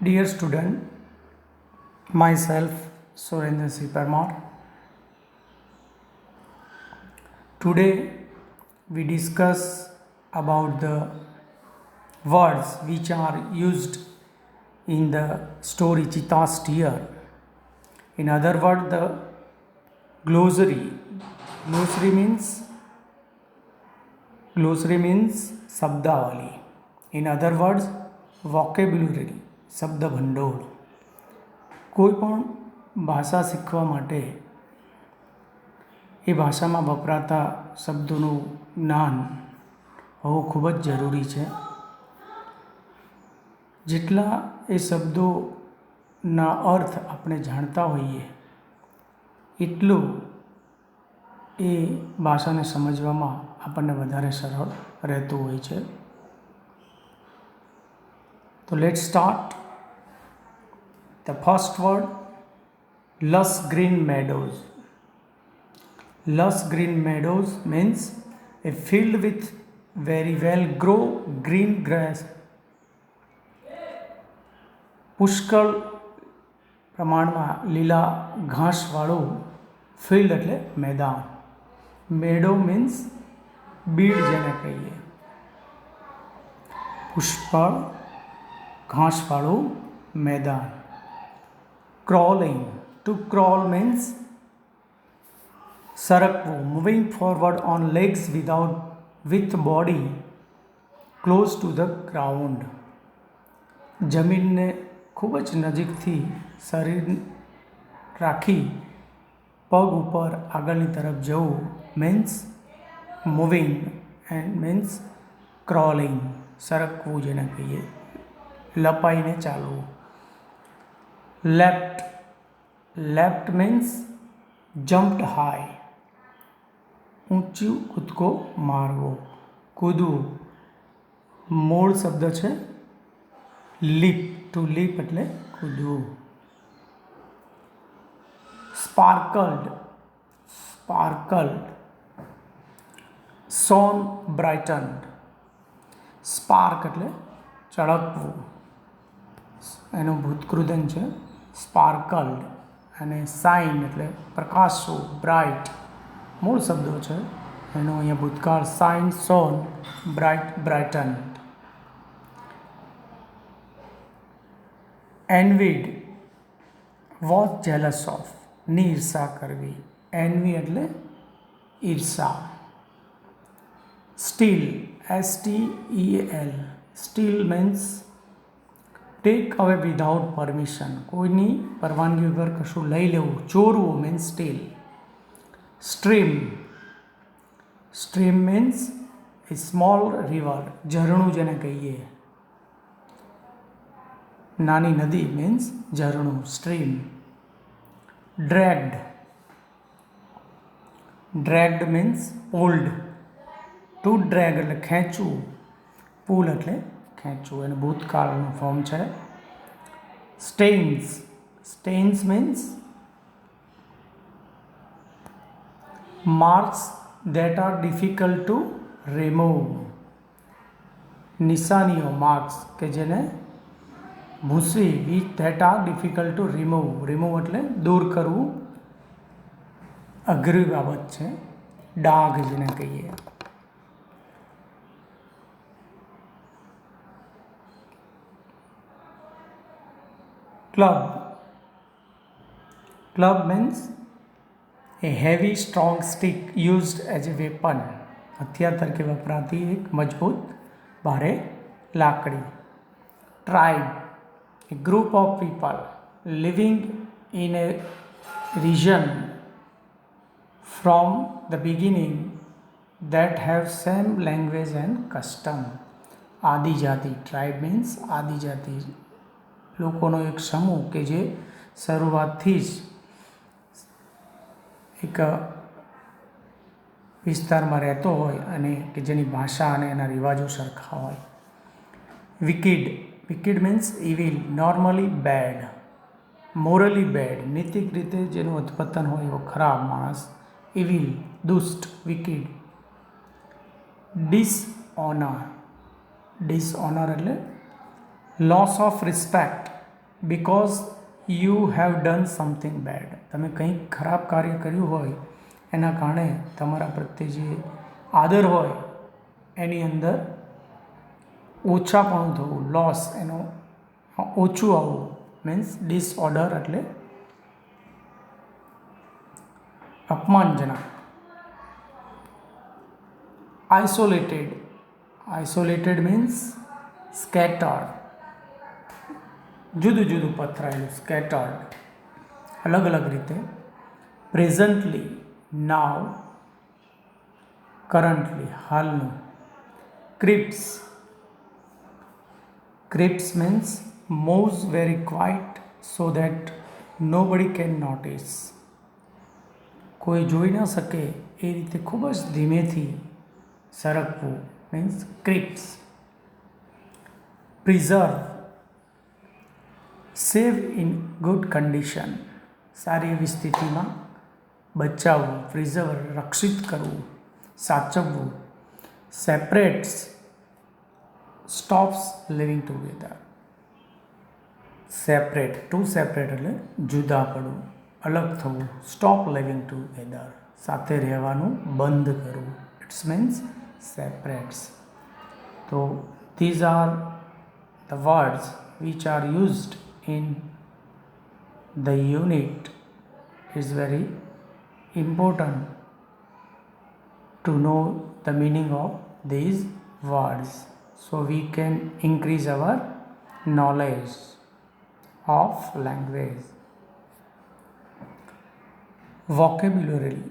Dear student, myself Surendra C. Parmar. Today we discuss about the words which are used in the story Chita's Tear. In other words, the glossary. Glossary means શબ્દાવલી. In other words, vocabulary, શબ્દ ભંડોળ. કોઈ પણ ભાષા શીખવા માટે એ ભાષામાં વપરાતા શબ્દોનું જ્ઞાન હોવું ખૂબ જ જરૂરી છે. જેટલા એ શબ્દોના અર્થ આપણે જાણતા હોઈએ એટલું એ ભાષાને સમજવામાં આપણને વધારે સરળ રહેતું હોય છે. તો let's start. The first word, lush green meadows. Lush green meadows means a field with very well grow green grass. પુષ્કળ પ્રમાણમાં લીલા ઘાસવાળું ફિલ્ડ એટલે મેદાન. મેડો મીન્સ બીડ જેને કહીએ. પુષ્કળ ઘાસવાળું મેદાન. Crawling. To crawl means સરકવું, moving forward on legs with body close to the ground. જમીનને ખૂબ જ નજીકથી શરીર રાખી પગ ઉપર આગળની તરફ જવું means moving and means crawling. સરકવું જેને કહીએ, લપાઈને ચાલવું. Leapt means jumped high. ઊંચું કૂદકો મારવો, કૂદવું. મૂળ શબ્દ છે લીપ. ટુ લીપ એટલે કૂદવું. Sparkled. Shone, brightened. સ્પાર્ક એટલે ચળકવું, એનું ભૂતકૃદન છે સ્પાર્કલ્ડ. અને શાઇન એટલે પ્રકાશવું, બ્રાઇટ. મૂળ શબ્દો છે એનો અહીંયા ભૂતકાળ shine, shone, bright, brighten. Envied, was jealous of. ની ઈર્ષા કરવી. એનવી એટલે ઈર્ષા. Steal, STEAL. Steal means take away without permission. કોઈની પરવાનગી વગર કશું લઈ લેવું, ચોરવું means steal. Stream means a small river, ઝરણું જેને કહીએ. નાની નદી મીન્સ ઝરણું, stream. Dragged means pulled. To drag એટલે ખેંચવું, પુલ એટલે ખેંચવું. એનું ભૂતકાળનું ફોર્મ છે. Stains means marks that are difficult to remove. નિશાનીઓ, marks કે જેને ભૂંસવી, that are difficult to remove એટલે દૂર કરવું, અઘરી બાબત છે. ડાઘ જેને કહીએ. Club means a heavy strong stick used as a weapon. હથિયાર તરીકે વપરાતી એક મજબૂત ભારે લાકડી. Tribe, a group of people living in a region from the beginning that have same language and custom. આદિજાતિ. Tribe means આદિજાતિ, લોકોનો એક સમૂહ કે જે શરૂઆતથી જ એક વિસ્તારમાં રહેતો હોય અને કે જેની ભાષા અને એના રિવાજો સરખા હોય. વિકિડ મીન્સ ઇવિલ, નોર્મલી બેડ, મોરલી બેડ, નૈતિક રીતે જેનું અધપતન હોય એવો ખરાબ માણસ. ઇવિલ, દુષ્ટ, વિકિડ. ડિસઓનર એટલે loss of respect, because you have done something bad. તમે કંઈક ખરાબ કાર્ય કર્યું હોય એના કારણે તમારા પ્રત્યે જે આદર હોય એની અંદર ઓછાપણું થવું, લોસ એનો ઓછું આવવું, મીન્સ ડિસઓર્ડર એટલે અપમાનજનક. આઇસોલેટેડ મીન્સ સ્કેટર્ડ, જુદું જુદું પથરાયેલું, સ્કેટર્ડ, અલગ અલગ રીતે. પ્રેઝન્ટલી, નાવ, કરન્ટલી, હાલનું. Cripps means moves very quiet so that nobody can notice. કોઈ જોઈ ન શકે એ રીતે ખૂબ જ ધીમેથી સરકવું, means creeps. Preserve, save in good condition, સારી એવી સ્થિતિમાં બચાવવું, પ્રિઝર્વ રક્ષિત કરવું, સાચવવું. Separates, stops living together. Separate, to separate એટલે જુદા પડવું, અલગ થવું. સ્ટોપ લિવિંગ ટુગેધર, સાથે રહેવાનું બંધ કરવું. It's means separates. તો these are the words which are used in the unit. Is very important to know the meaning of these words so we can increase our knowledge of language. Vocabulary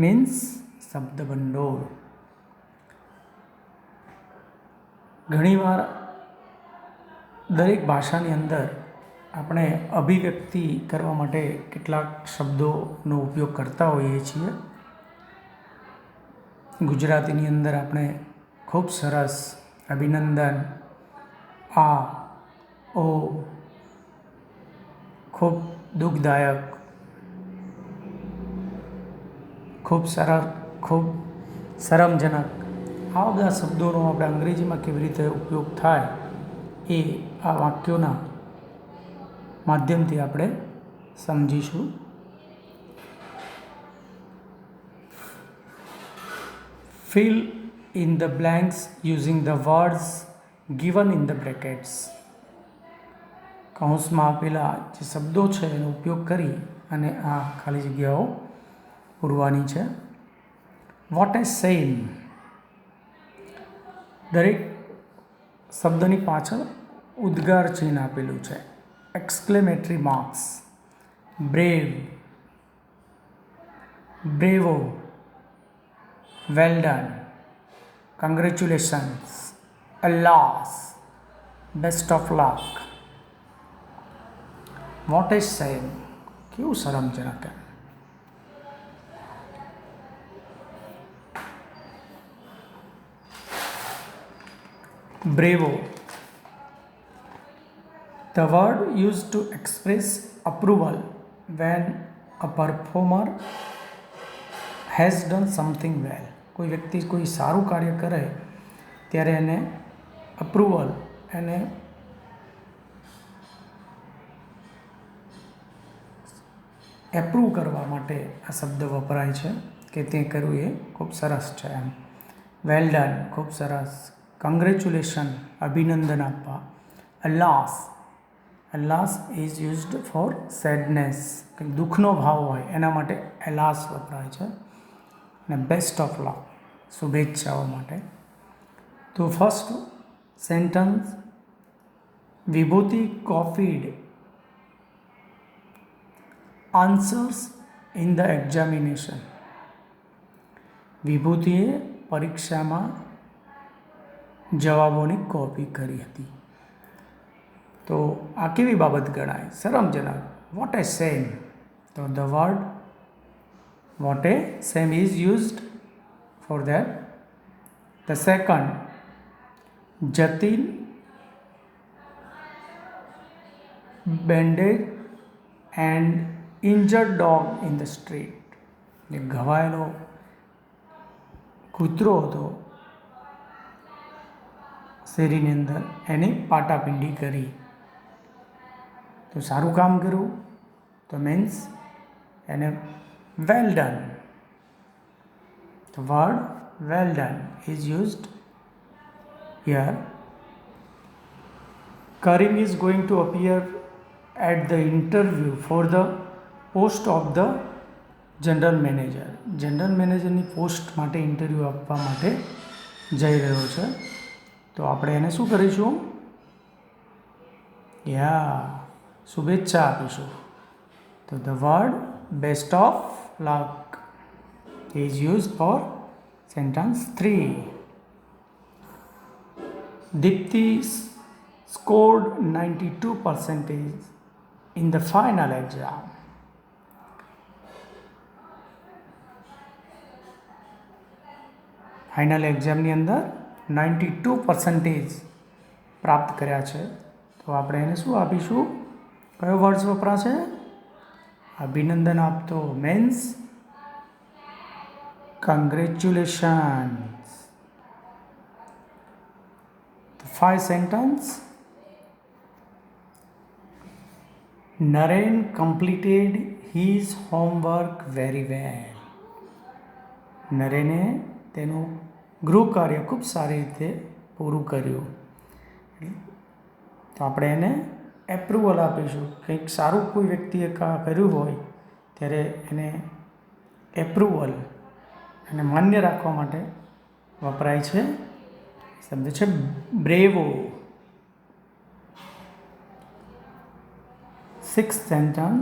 means શબ્દ ભંડોળ. ઘણીવાર દરેક ભાષાની અંદર આપણે અભિવ્યક્તિ કરવા માટે કેટલાક શબ્દોનો ઉપયોગ કરતા હોઈએ છીએ. ગુજરાતીની અંદર આપણે ખૂબ સરસ અભિનંદન, આ, ઓ, ખૂબ દુઃખદાયક, ખૂબ સરળ, ખૂબ શરમજનક, આવા બધા શબ્દોનો આપણે અંગ્રેજીમાં કેવી રીતે ઉપયોગ થાય એ આ વાક્યોના માધ્યમથી આપણે સમજીશું. Fill in the blanks using the words given in the brackets. કૌંસમાં આપેલા જે શબ્દો છે એનો ઉપયોગ કરી અને આ ખાલી જગ્યાઓ પૂરવાની છે. વોટ એ સેમ, દરેક શબ્દની પાછળ ઉદ્ગાર ચિહ્ન આપેલું છે. Exclamatory marks. Brave, બ્રેવો, well done, congratulations, alas, best of luck. What is saying? કેવું શરમજનક. Bravo, the word used to express approval when a performer has done something well. કોઈ વ્યક્તિ કોઈ સારું કાર્ય કરે ત્યારે એને અપ્રુવલ, એને એપ્રૂવ કરવા માટે આ શબ્દ વપરાય છે કે તે કર્યું એ ખૂબ સરસ છે એમ. વેલ ડન, ખૂબ સરસ. કંગ્રેચ્યુલેશન, અભિનંદન આપવા. અલાસ, અલાસ ઇઝ યુઝડ ફોર સેડનેસ, કંઈક દુઃખનો ભાવ હોય એના માટે એલાસ વપરાય છે. અને બેસ્ટ ઓફ લક, શુભેચ્છાઓ માટે. તો first sentence, Vibhuti copied answers in the examination. વિભૂતિએ પરીક્ષામાં જવાબોની કોપી કરી હતી. તો આ કેવી બાબત ગણાય? શરમજનક. વોટ એ સેમ, તો the word what a same is used for that. The second, Jatin bandaged and injured dog in the street. જે ઘવાયેલો કૂતરો હતો શેરીની અંદર એની પાટાપિંડી કરી. તો સારું કામ કર્યું તો મીન્સ એને well done. The word well done is used here. Karim is going to appear at the interview for the post of the general manager. General મેનેજરની પોસ્ટ માટે ઇન્ટરવ્યૂ આપવા માટે જઈ રહ્યો છે. તો આપણે એને શું કરીશું? શુભેચ્છા આપીશું. તો the word best of luck is used for sentence 3. Dipti scored 92% in the final exam. Final એક્ઝામની અંદર 92% પ્રાપ્ત કર્યા છે. તો આપણે એને શું આપીશું? કયો વર્ડ્સ વપરાશે? અભિનંદન આપતો means congratulations. The 5 sentence. Naren completed his homework very well. નરેને તેનું ગૃહ કાર્ય ખૂબ સારી રીતે પૂરું કર્યું. તો આપણે એને એપ્રુવલ આપીશું. કંઈક સારું કોઈ વ્યક્તિએ કર્યું હોય ત્યારે એને એપ્રુવલ અને માન્ય રાખવા માટે વપરાય છે શબ્દ છે બ્રેવો. 6th sentence.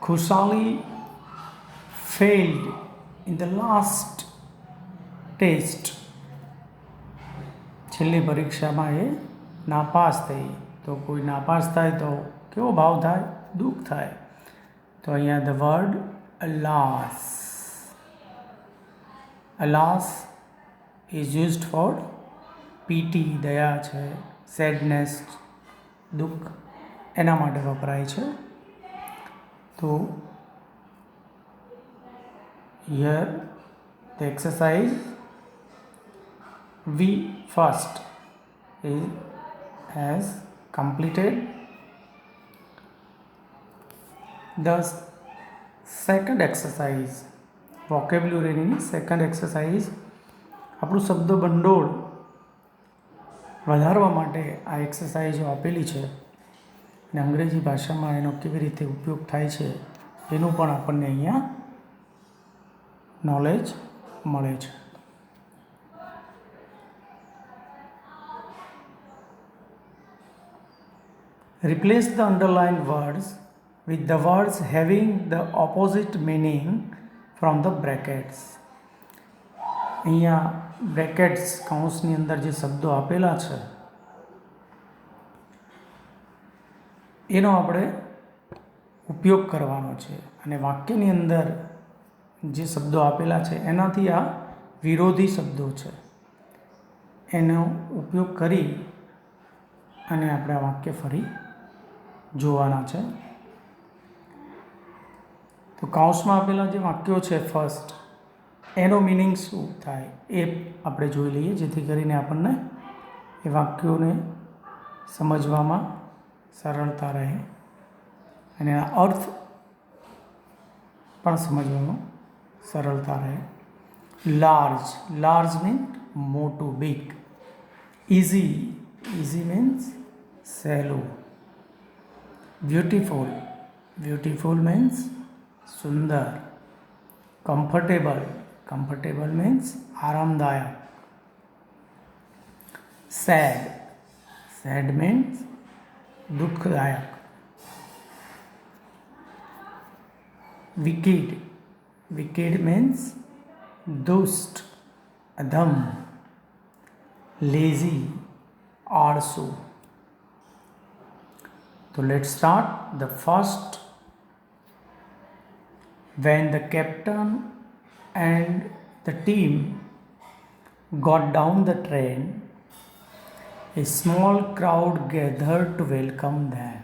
Khushali failed in the last test. છેલ્લી પરીક્ષામાં એ નાપાસ થઈ. તો કોઈ નાપાસ થાય તો કેવો ભાવ થાય? દુઃખ થાય. તો અહીંયા the word alas. Alas is used for pity, દયા છે, સેડનેસ, દુઃખ એના માટે વપરાય છે. તો here the exercise we first has completed. The second exercise, વોકેબ્યુલરીની સેકન્ડ એક્સરસાઇઝ, આપણું શબ્દ ભંડોળ વધારવા માટે આ એક્સરસાઇઝો આપેલી છે અને અંગ્રેજી ભાષામાં એનો કેવી રીતે ઉપયોગ થાય છે એનું પણ આપણને અહીંયા નોલેજ મળે છે. Replace the underlined words with the words having the opposite meaning from the brackets. અહીંયા બ્રેકેટ્સ કૌંસની અંદર જે શબ્દો આપેલા છે એનો આપણે ઉપયોગ કરવાનો છે અને વાક્યની અંદર જે શબ્દો આપેલા છે એનાથી આ વિરોધી શબ્દો છે એનો ઉપયોગ કરી અને આપણે આ વાક્ય ફરી જોવાના છે. તો કૌંસમાં આપેલા જે વાક્યો છે ફર્સ્ટ એનો મિનિંગ શું થાય એ આપણે જોઈ લઈએ જેથી કરીને આપણને એ વાક્યોને સમજવામાં સરળતા રહે અને એના અર્થ પણ સમજવામાં સરળતા રહે. લાર્જ. લાર્જ મીન્સ મોટું, બિગ. ઇઝી. ઇઝી મીન્સ સહેલું. બ્યુટીફુલ. બ્યુટીફુલ મીન્સ સુંદર. કમ્ફર્ટેબલ. કમ્ફર્ટેબલ મીન્સ આરામદાયક. સેડ. સેડ મીન્સ દુઃખદાયક. વિકિડ. વિકિડ મીન્સ દુષ્ટ, અધમ. લેઝી, આળસુ. So let's start. The first, when the captain and the team got down the train, a small crowd gathered to welcome them.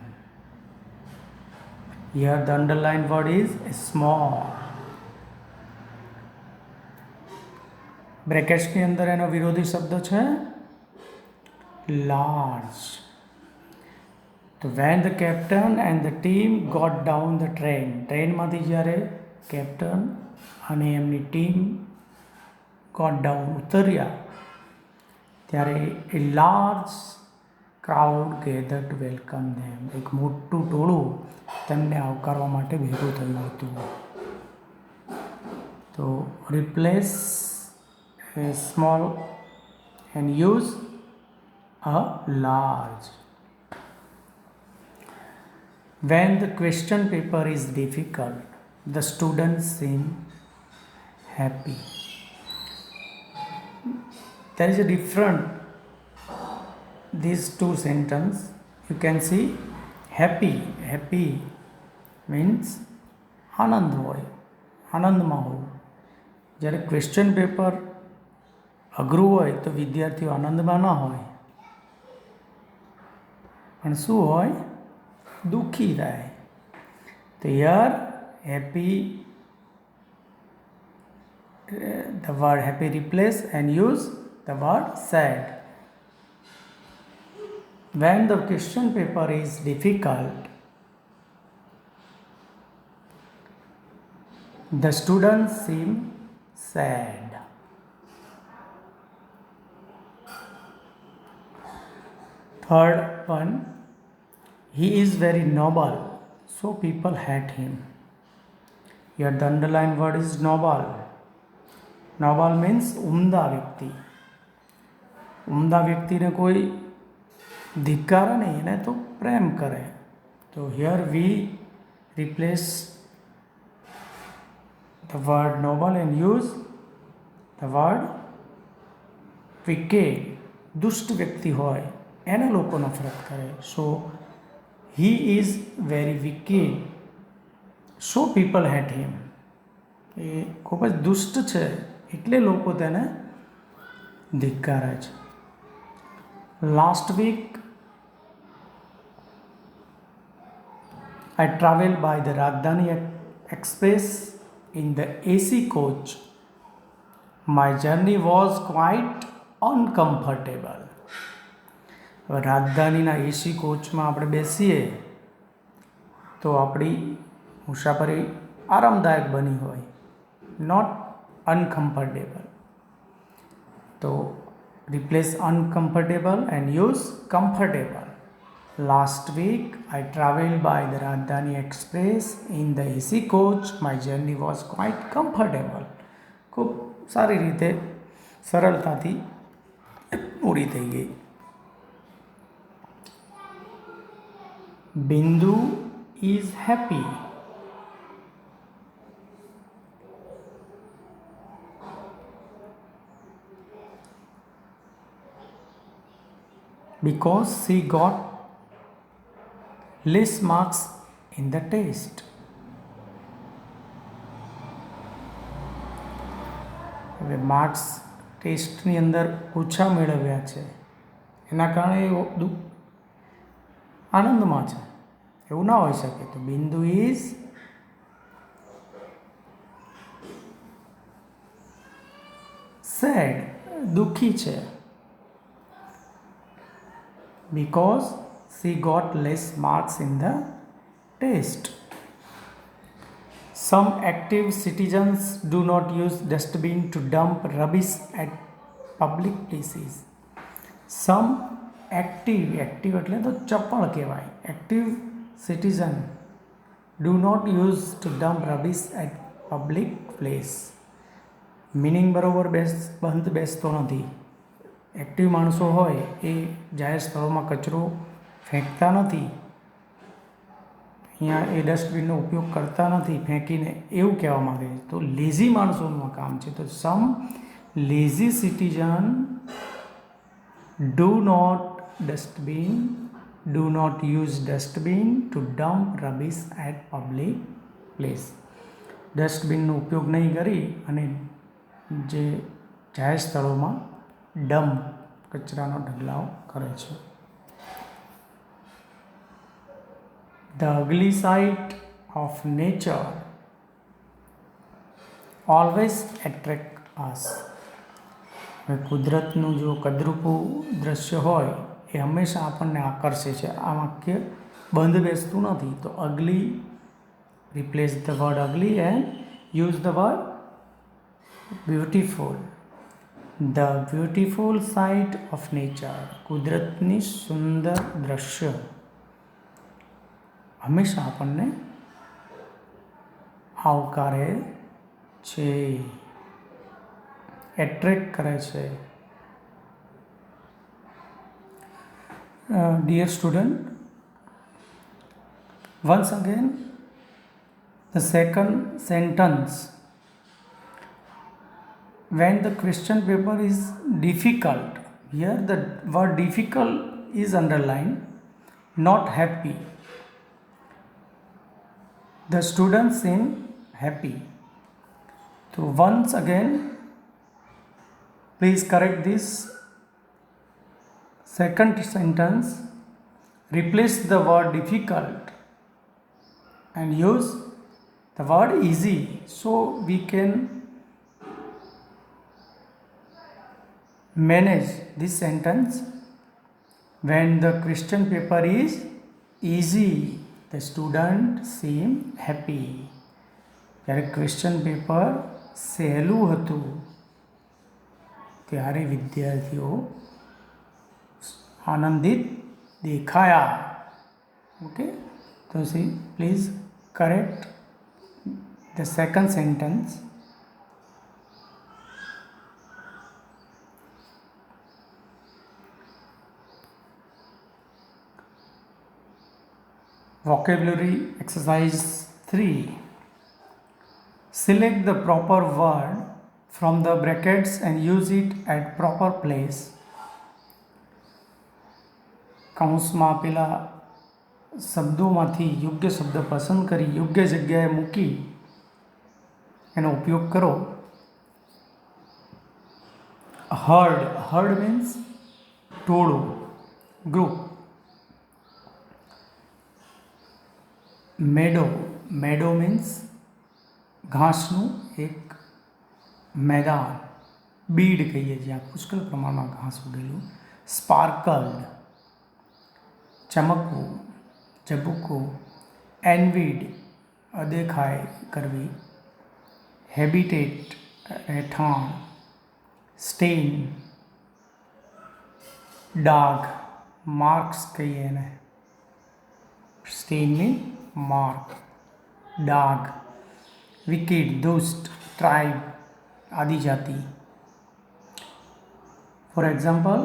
Here the underlined word is small. બ્રેકેટ્સની અંદર એનો વિરોધી શબ્દ છે large. તો when the captain and the team got down the train, ટ્રેનમાંથી જ્યારે captain અને એમની team got down ઉતર્યા ત્યારે a large crowd gathered to welcome them. એક મોટું ટોળું તેમને આવકારવા માટે ભેગું થયું હતું. તો replace a small and use a large. When the question paper is difficult, the students seem happy. There is a different these two sentences. You can see happy. Happy means આનંદ હોય, આનંદમાં હોવું. જ્યારે ક્વેશ્ચન પેપર અઘરું હોય તો વિદ્યાર્થીઓ આનંદમાં ન હોય, પણ શું હોય? દુઃખી થાય. તો here happy, the word happy replace and use the word sad. When the question paper is difficult, the students seem sad. Third one, he is very noble, so people hate him. Here the underlined word is noble. Noble means ઉમદા વ્યક્તિ. ઉમદા વ્યક્તિને કોઈ ધિક્કારે નહીં, એને તો પ્રેમ કરે. તો here we replace the word noble and use the word wicked. દુષ્ટ વ્યક્તિ હોય એને લોકો નફરત કરે. સો he is very wicked, so people hate him. એ ખૂબ જ દુષ્ટ છે એટલે લોકો તેને ધિક્કારે છે. Last week I traveled by the Rajdhani Express in the AC coach. My journey was quite uncomfortable. હવે રાજધાનીના એસી કોચમાં આપણે બેસીએ તો આપણી મુસાફરી આરામદાયક બની હોય, નોટ અનકમ્ફર્ટેબલ. તો replace uncomfortable and use comfortable. Last week I traveled by the Rajdhani Express in the AC coach. My journey was quite comfortable. ખૂબ સારી રીતે સરળતાથી પૂરી થઈ ગઈ. Bindu is happy. Because she got less marks in the test. હવે marks ટેસ્ટની અંદર ઓછા મેળવ્યા છે એના કારણે આનંદમાં છે, એવું ના હોઈ શકે. તો બિંદુ ઇઝ સેડ, દુઃખી છે. because she got less marks in the test. Some active citizens do not use dustbin to dump rubbish at public places. Some active એટલે તો ચપળ કહેવાય. active citizen do not use to dump rubbish at public place. Meaning બરોબર બંધ બેસતો નથી. Active માણસો હોય એ જાહેર સ્થળોમાં કચરો ફેંકતા નથી, અહીંયા એ ડસ્ટબિનનો ઉપયોગ કરતા નથી ફેંકીને, એવું કહેવા માગે છે. તો લેઝી માણસોનું આ કામ છે. તો some lazy citizen do not use dustbin to dump rubbish at public place. ડસ્ટબિનનો ઉપયોગ નહીં કરી અને જે જાહેર સ્થળોમાં ડમ્પ કચરાનો ઢગલાવ કરે છે. The ugly side of nature always attract us. કુદરતનું જો કદરૂપું દ્રશ્ય હોય એ હંમેશા આપણને આકર્ષે છે. આ વાક્ય બંધ બેસતું નથી. તો ugly, replace the word ugly and use the word beautiful. The beautiful sight of nature. કુદરતની સુંદર દ્રશ્ય હંમેશા આપણને આવકારે છે, એટ્રેક્ટ કરે છે. Dear student, once again the second sentence, when the question paper is difficult, here the word difficult is underlined, not happy. The students seem happy. So once again please correct this second sentence, replace the word difficult and use the word easy, so we can manage this sentence. When the question paper is easy, the student seem happy. જ્યારે question paper સહેલું હતું ત્યારે વિદ્યાર્થીઓ આનંદિત દેખાયા. Okay, તો please correct the second sentence. Vocabulary exercise 3. Select the proper word from the brackets and use it at proper place. કૌંસમાં આપેલા શબ્દોમાંથી યોગ્ય શબ્દ પસંદ કરી યોગ્ય જગ્યાએ મૂકી એનો ઉપયોગ કરો. હર્ડ. હર્ડ મીન્સ ટોળું, ગ્રુપ. મેડો. મેડો મીન્સ ઘાસનું એક મેદાન, બીડ કહીએ જ્યાં પુષ્કળ પ્રમાણમાં ઘાસ ઉગેલું. સ્પાર્કલ્ડ, ચમકવું, ઝબૂકવું. એનવીડ, અદેખાઈ કરવી. હેબિટેટ, રહેઠાણ. સ્ટેઇન, ડાઘ, માર્ક્સ કહીએ એને. સ્ટેઇન મીન માર્ક, ડાઘ. વિકેડ, દુષ્ટ. ટ્રાઇબ, આદિજાતિ. For example,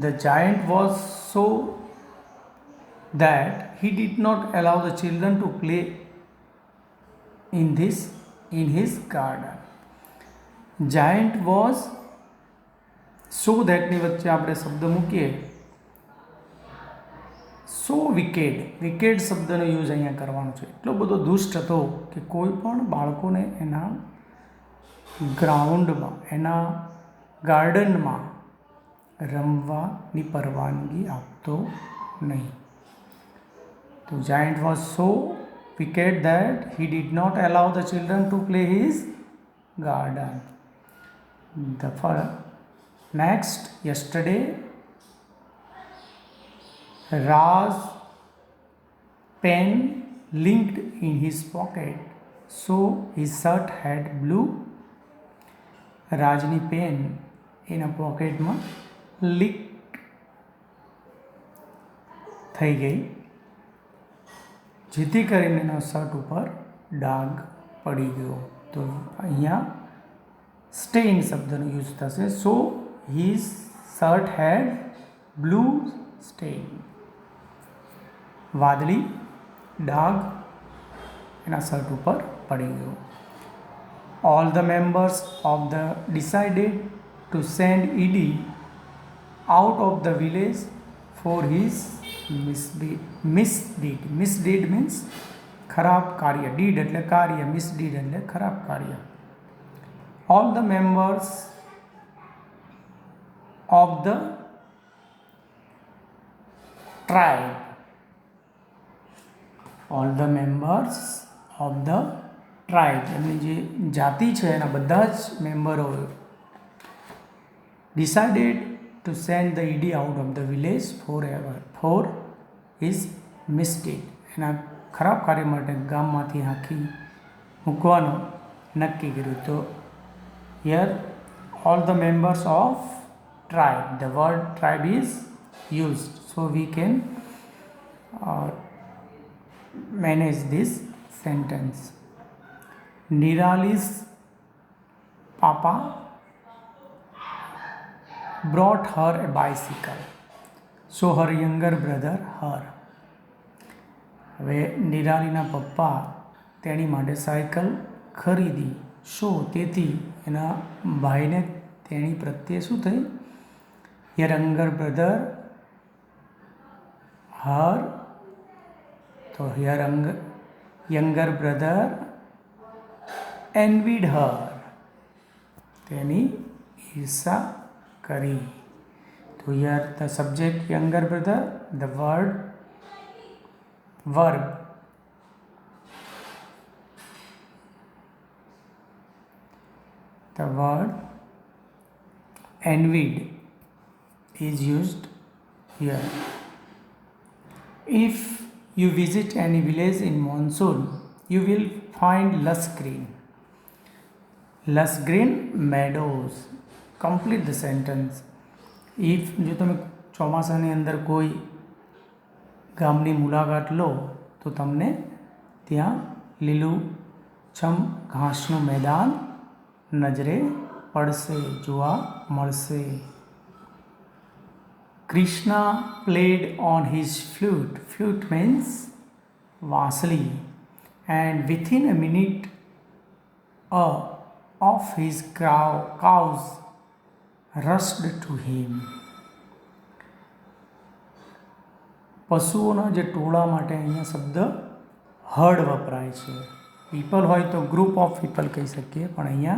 the giant was so that he did not allow the children to play in his garden. Giant was so that ની વચ્ચે આપણે શબ્દ મૂકીએ. સો વિકેડ. વિકેડ શબ્દનો યુઝ અહીંયા કરવાનો છે. એટલો બધો દુષ્ટ હતો કે કોઈ પણ બાળકોને એના ગ્રાઉન્ડમાં, એના ગાર્ડનમાં રમવાની પરવાનગી આપતો નહીં. તો giant was so wicked that he did not allow the children to play his garden. Next, yesterday Raj pen linked in his pocket, so his shirt had blue. રાજની પેન એના પોકેટમાં લીક થઈ ગઈ, જેથી કરીને એના શર્ટ ઉપર ડાઘ પડી ગયો. તો અહીંયા સ્ટેઇન શબ્દનો યુઝ થશે. સો હિઝ શર્ટ હેડ બ્લુ સ્ટેઇન. વાદળી, ડાઘ એના શર્ટ ઉપર પડી ગયો. All the members of the decided to send ED out of the village for his misdeed. Misdeed means ખરાબ કાર્ય. deed એટલે કાર્ય, misdeed એટલે ખરાબ કાર્ય. All the members of the tribe. All the members of the tribe, એમની જે જાતિ છે એના બધા જ મેમ્બરોએ decided to send the ED out of the village forever for his misdeed. એના ખરાબ કાર્ય માટે ગામમાંથી હાંકી મૂકવાનું નક્કી કર્યું. તો here all the members of tribe, the word tribe is used, so we can manage this sentence. Nirali's papa brought her a bicycle, so her younger brother her. હવે નિરાલીના પપ્પા તેની માટે સાયકલ ખરીદી. શો તેથી એના ભાઈને તેની પ્રત્યે શું થઈ? યર યંગર બ્રધર હર, તો યર યંગર બ્રધર એન્વીડ હર, તેની ઈર્ષા કરી. તો year the subject younger brother, the word verb the word envied is used here. If you visit any village in monsoon, you will find lush green meadows. Complete the sentence. If જો તમે ચોમાસાની અંદર કોઈ ગામની મુલાકાત લો તો તમને ત્યાં લીલુંછમ ઘાસનું મેદાન નજરે પડશે, જોવા મળશે. Krishna played on his flute. Flute means વાંસળી. And within a minute of his cows rushed to him. પશુઓના જે ટોળા માટે અહીંયા શબ્દ હર્ડ વપરાય છે. પીપલ હોય તો ગ્રુપ ઓફ પીપલ કહી શકીએ, પણ અહીંયા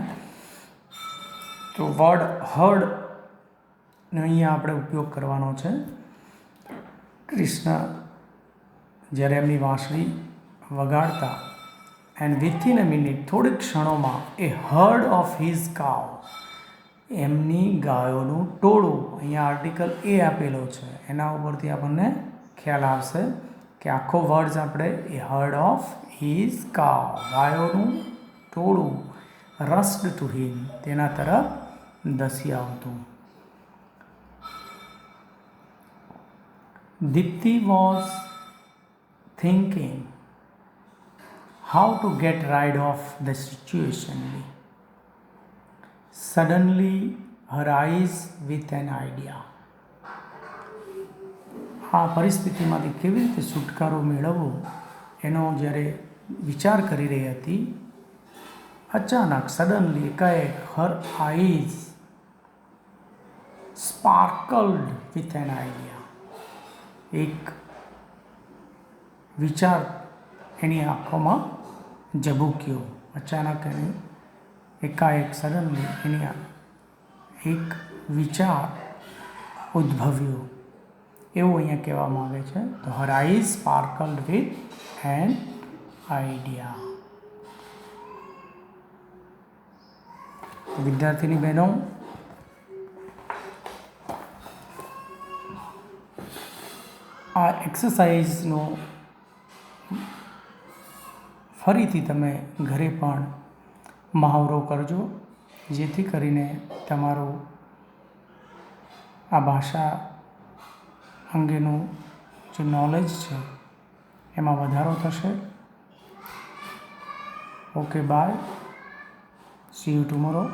તો વર્ડ હર્ડનો અહીંયા આપણે ઉપયોગ કરવાનો છે. કૃષ્ણ જ્યારે એમની વાંસળી વગાડતા, એન્ડ વિથિન અ મિનિટ, થોડીક ક્ષણોમાં, એ હર્ડ ઓફ હિઝ કાવ, એમની ગાયોનું ટોળું, અહીંયા આર્ટિકલ એ આપેલો છે, એના ઉપરથી આપણને ખ્યાલ આવશે કે આખો વર્ડ્સ આપણે એ હર્ડ ઓફ હિઝ કાવ, ગાયોનું ટોળું, રસ્ડ ટુ હિમ, તેના તરફ ધસી આવતું. Deepti was thinking how to get rid of the situation. Suddenly her eyes with an idea. આ પરિસ્થિતિમાંથી કેવી રીતે છુટકારો મેળવવો એનો જ્યારે વિચાર કરી રહી હતી, અચાનક સડનલી એકાએક her eyes sparkled with an idea, એક વિચાર એની આંખોમાં ઝબૂક્યો. અચાનક એની એકાએક સડનલી એની એક વિચાર ઉદ્ભવ્યો, એવું અહીંયા કહેવામાં આવે છે. તો her eyes sparkled with an idea. વિદ્યાર્થીની બહેનો, આ એક્સરસાઇઝનો ફરીથી તમે ઘરે પણ મહાવરો કરજો, જેથી કરીને તમારું આ ભાષા અંગેનું જે નોલેજ છે એમાં વધારો થશે. Okay, bye, see you tomorrow.